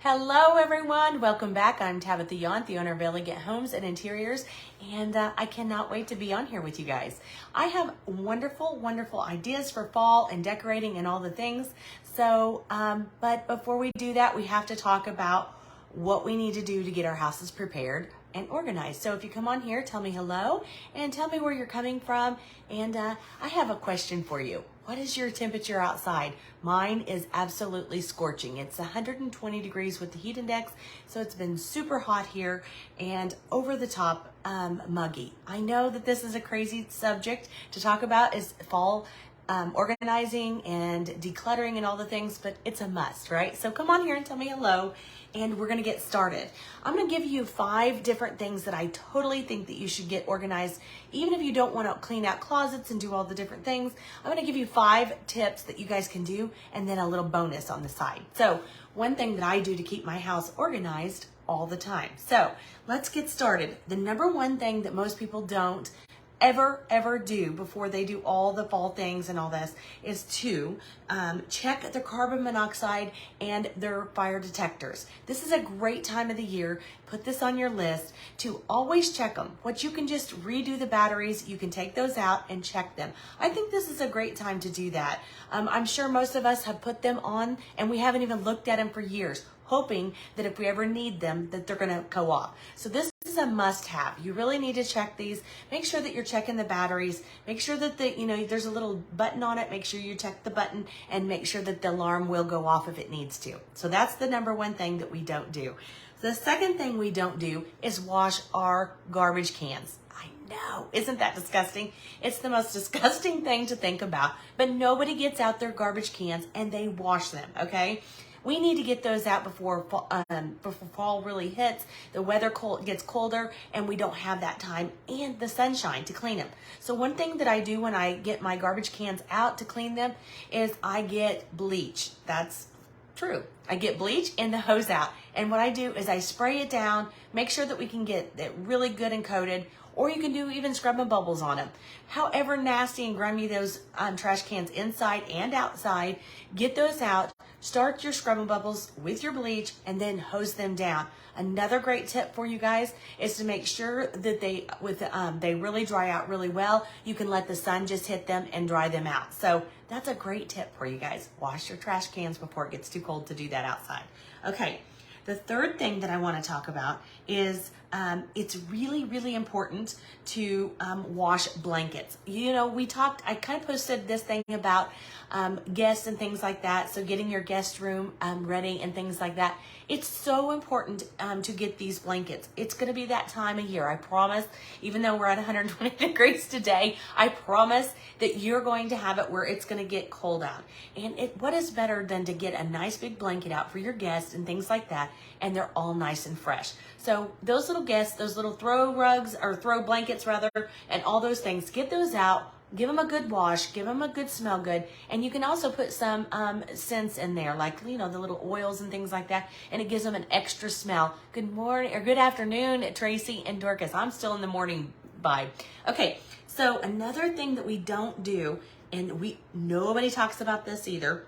Hello everyone, welcome back. I'm Tabitha, the owner of Elegant Homes and Interiors, and I cannot wait to be on here with you guys. I have wonderful ideas for fall and decorating and all the things. So, but before we do that, we have to talk about what we need to do to get our houses prepared and organized. So if you come on here, tell me hello and tell me where you're coming from. And I have a question for you. What is your temperature outside? Mine is absolutely scorching. It's 120 degrees with the heat index, so it's been super hot here and over the top muggy. I know that this is a crazy subject to talk about, is fall organizing and decluttering and all the things, but it's a must, right? So come on here and tell me hello, and we're gonna get started. I'm gonna give you 5 different things that I totally think that you should get organized, even if you don't wanna clean out closets and do all the different things. I'm gonna give you 5 tips that you guys can do, and then a little bonus on the side. So one thing that I do to keep my house organized all the time. So let's get started. The number one thing that most people don't ever do before they do all the fall things and all this is to check their carbon monoxide and their fire detectors. This is a great time of the year. Put this on your list to always check them. What you can just redo the batteries, you can take those out and check them. I think this is a great time to do that. I'm sure most of us have put them on and we haven't even looked at them for years, hoping that if we ever need them, that they're gonna go off. So this is a must-have. You really need to check these. Make sure that you're checking the batteries. Make sure that there's a little button on it. Make sure you check the button and make sure that the alarm will go off if it needs to. So that's the number one thing that we don't do. The second thing we don't do is wash our garbage cans. I know, isn't that disgusting? It's the most disgusting thing to think about, but nobody gets out their garbage cans and they wash them, okay? We need to get those out before fall really hits. The weather gets colder and we don't have that time and the sunshine to clean them. So one thing that I do when I get my garbage cans out to clean them is I get bleach. That's true. I get bleach and the hose out. And what I do is I spray it down, make sure that we can get it really good and coated, or you can do even scrub and bubbles on them. However nasty and grimy those trash cans inside and outside, get those out, start your scrub and bubbles with your bleach, and then hose them down. Another great tip for you guys is to make sure that they really dry out really well. You can let the sun just hit them and dry them out. So that's a great tip for you guys. Wash your trash cans before it gets too cold to do that outside. Okay. The third thing that I want to talk about is it's really important to wash blankets. I kind of posted this thing about guests and things like that. So getting your guest room ready and things like that. It's so important to get these blankets. It's going to be that time of year. I promise, even though we're at 120 degrees today, I promise that you're going to have it where it's going to get cold out. And what is better than to get a nice big blanket out for your guests and things like that, and they're all nice and fresh. So those little guests, those little throw rugs or throw blankets rather, and all those things, get those out. Give them a good wash, give them a good smell good, and you can also put some scents in there, like the little oils and things like that, and it gives them an extra smell. Good morning or good afternoon, Tracy and Dorcas. I'm still in the morning vibe. Okay, so another thing that we don't do, and nobody talks about this either,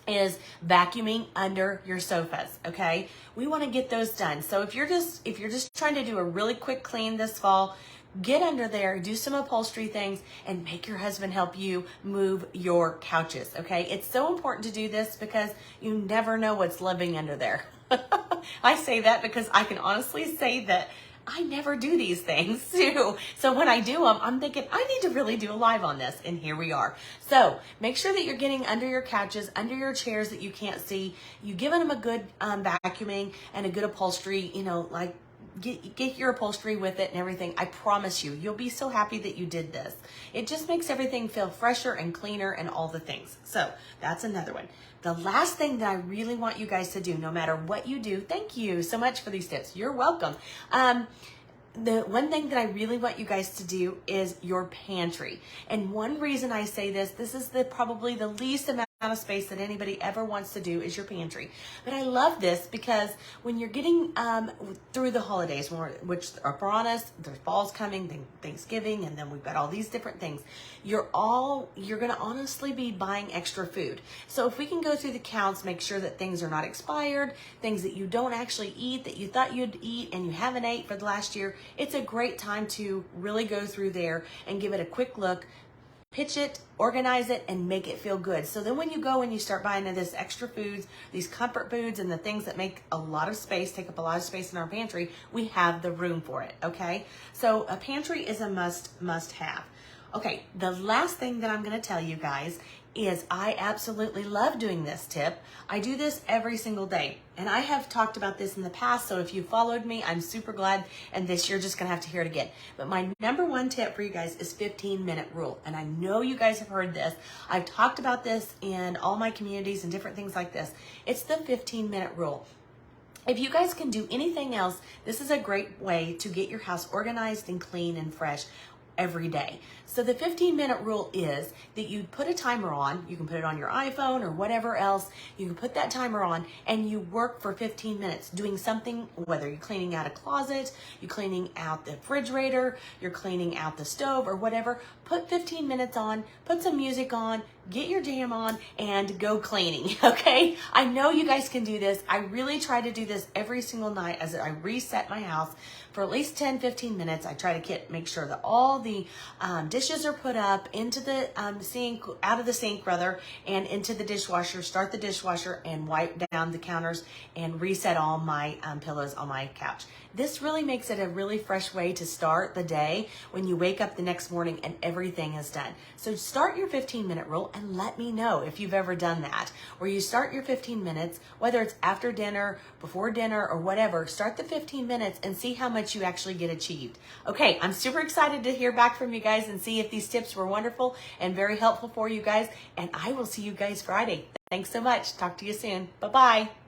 is vacuuming under your sofas. Okay, we want to get those done. So if you're just trying to do a really quick clean this fall, get under there, do some upholstery things, and make your husband help you move your couches, okay? It's so important to do this because you never know what's living under there. I say that because I can honestly say that I never do these things too. So when I do them, I'm thinking, I need to really do a live on this, and here we are. So make sure that you're getting under your couches, under your chairs that you can't see. You giving them a good vacuuming and a good upholstery, like get your upholstery with it and everything. I promise you'll be so happy that you did this. It just makes everything feel fresher and cleaner and all the things. So that's another one. The last thing that I really want you guys to do, no matter what you do, thank you so much for these tips. You're welcome. The one thing that I really want you guys to do is your pantry. And one reason I say this is probably the least amount of space that anybody ever wants to do is your pantry. But I love this because when you're getting through the holidays, which are upon us, there's fall's coming, Thanksgiving, and then we've got all these different things. You're going to honestly be buying extra food. So if we can go through the counts, make sure that things are not expired, things that you don't actually eat, that you thought you'd eat and you haven't ate for the last year, it's a great time to really go through there and give it a quick look, pitch it, organize it, and make it feel good. So then when you go and you start buying this extra foods, these comfort foods and the things that make a lot of space, take up a lot of space in our pantry, we have the room for it, okay? So a pantry is a must have. Okay, the last thing that I'm gonna tell you guys is I absolutely love doing this tip. I do this every single day, and I have talked about this in the past, so if you followed me, I'm super glad, and this you're just gonna have to hear it again. But my number one tip for you guys is 15-minute rule, and I know you guys have heard this. I've talked about this in all my communities and different things like this. It's the 15-minute rule. If you guys can do anything else, this is a great way to get your house organized and clean and fresh every day. So the 15-minute rule is that you put a timer on. You can put it on your iPhone or whatever else. You can put that timer on and you work for 15 minutes doing something, whether you're cleaning out a closet, you're cleaning out the refrigerator, you're cleaning out the stove or whatever. Put 15 minutes on, put some music on, get your jam on, and go cleaning, okay? I know you guys can do this. I really try to do this every single night as I reset my house for at least 10-15 minutes. I try to make sure that all the dishes are put up into the sink, out of the sink rather, and into the dishwasher. Start the dishwasher and wipe down the counters and reset all my pillows on my couch. This really makes it a really fresh way to start the day when you wake up the next morning and everything is done. So start your 15-minute rule and let me know if you've ever done that, where you start your 15 minutes, whether it's after dinner, before dinner, or whatever. Start the 15 minutes and see how much you actually get achieved. Okay, I'm super excited to hear back from you guys and see if these tips were wonderful and very helpful for you guys, and I will see you guys Friday. Thanks so much. Talk to you soon. Bye-bye.